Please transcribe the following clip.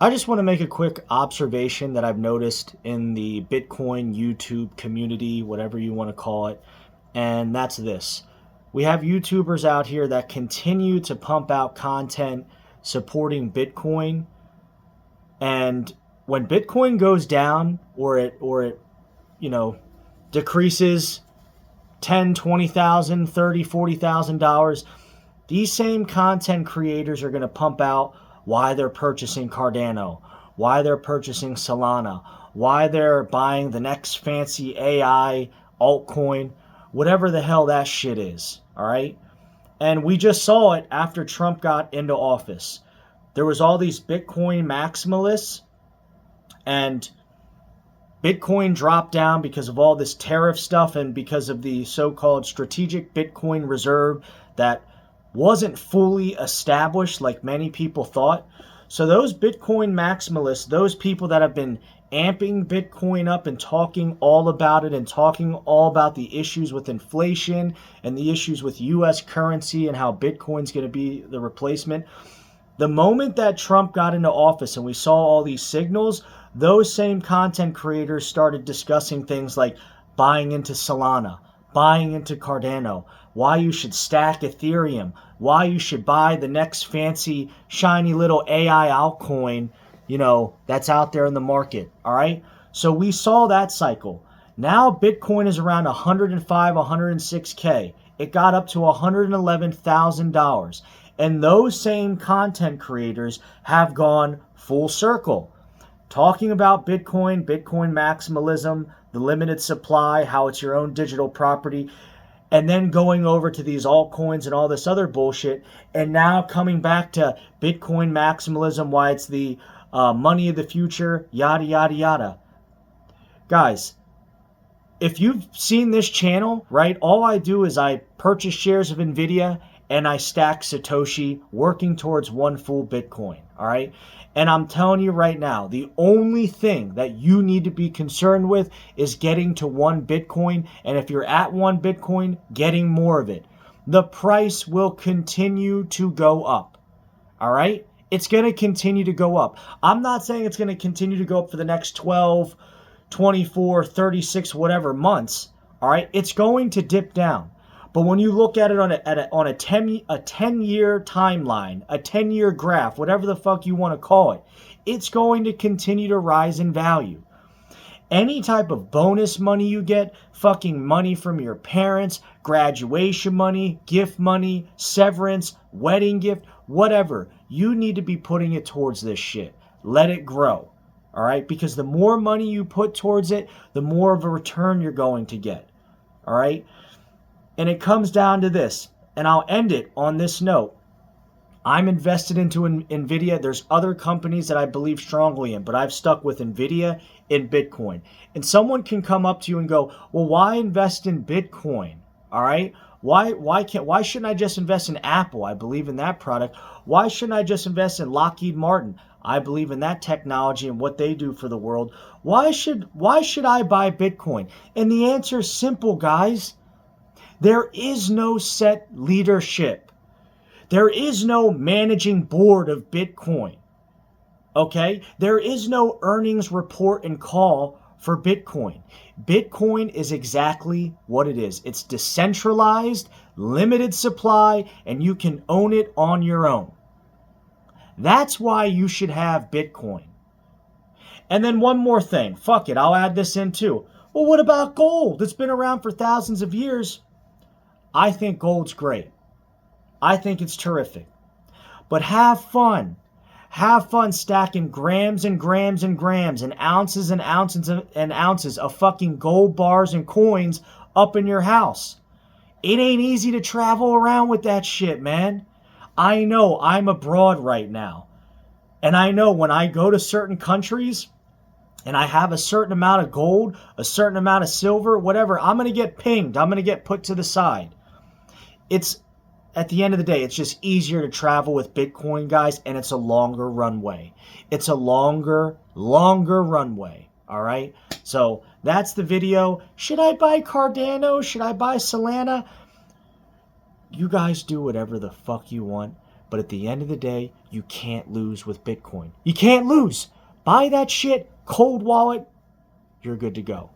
I just want to make a quick observation that I've noticed in the Bitcoin YouTube community, whatever you want to call it, and that's this. We have YouTubers out here that continue to pump out content supporting Bitcoin, and when Bitcoin goes down or it you know decreases 10, 20,000, 30, $40,000, these same content creators are going to pump out why they're purchasing Cardano, why they're purchasing Solana, why they're buying the next fancy AI altcoin, whatever the hell that shit is. All right. And we just saw it after Trump got into office. There was all these Bitcoin maximalists, and Bitcoin dropped down because of all this tariff stuff and because of the so-called strategic Bitcoin reserve that wasn't fully established like many people thought. So those Bitcoin maximalists, those people that have been amping Bitcoin up and talking all about it and talking all about the issues with inflation and the issues with US currency and how Bitcoin's going to be the replacement. The moment that Trump got into office and we saw all these signals, those same content creators started discussing things like buying into Solana, buying into Cardano, why you should stack Ethereum, why you should buy the next fancy shiny little AI altcoin, that's out there in the market. All right. So we saw that cycle. Now Bitcoin is around 105, 106K. It got up to $111,000. And those same content creators have gone full circle, talking about Bitcoin, Bitcoin maximalism, the limited supply, how it's your own digital property, and then going over to these altcoins and all this other bullshit, and now coming back to Bitcoin maximalism, why it's the money of the future, yada, yada, yada. Guys, if you've seen this channel, right, all I do is I purchase shares of NVIDIA and I stack Satoshi working towards one full Bitcoin, all right? And I'm telling you right now, the only thing that you need to be concerned with is getting to one Bitcoin. And if you're at one Bitcoin, getting more of it. The price will continue to go up, all right? It's going to continue to go up. I'm not saying it's going to continue to go up for the next 12, 24, 36, whatever months, all right? It's going to dip down. But when you look at it on a 10-year timeline, a 10-year graph, whatever the fuck you want to call it, it's going to continue to rise in value. Any type of bonus money you get, fucking money from your parents, graduation money, gift money, severance, wedding gift, whatever, you need to be putting it towards this shit. Let it grow, all right? Because the more money you put towards it, the more of a return you're going to get, all right? And it comes down to this, and I'll end it on this note. I'm invested into NVIDIA. There's other companies that I believe strongly in, but I've stuck with NVIDIA and Bitcoin. And someone can come up to you and go, well, why invest in Bitcoin? All right? Why shouldn't I just invest in Apple? I believe in that product. Why shouldn't I just invest in Lockheed Martin? I believe in that technology and what they do for the world. Why should I buy Bitcoin? And the answer is simple, guys. There is no set leadership. There is no managing board of Bitcoin. Okay? There is no earnings report and call for Bitcoin. Bitcoin is exactly what it is. It's decentralized, limited supply, and you can own it on your own. That's why you should have Bitcoin. And then one more thing. Fuck it, I'll add this in too. Well, what about gold? It's been around for thousands of years. I think gold's great. I think it's terrific. But have fun. Have fun stacking grams and grams and grams and ounces and ounces and ounces of fucking gold bars and coins up in your house. It ain't easy to travel around with that shit, man. I know I'm abroad right now. And I know when I go to certain countries and I have a certain amount of gold, a certain amount of silver, whatever, I'm going to get pinged. I'm going to get put to the side. It's, at the end of the day, it's just easier to travel with Bitcoin, guys, and it's a longer runway. It's a longer runway, all right? So that's the video. Should I buy Cardano? Should I buy Solana? You guys do whatever the fuck you want. But at the end of the day, you can't lose with Bitcoin. You can't lose. Buy that shit, cold wallet, you're good to go.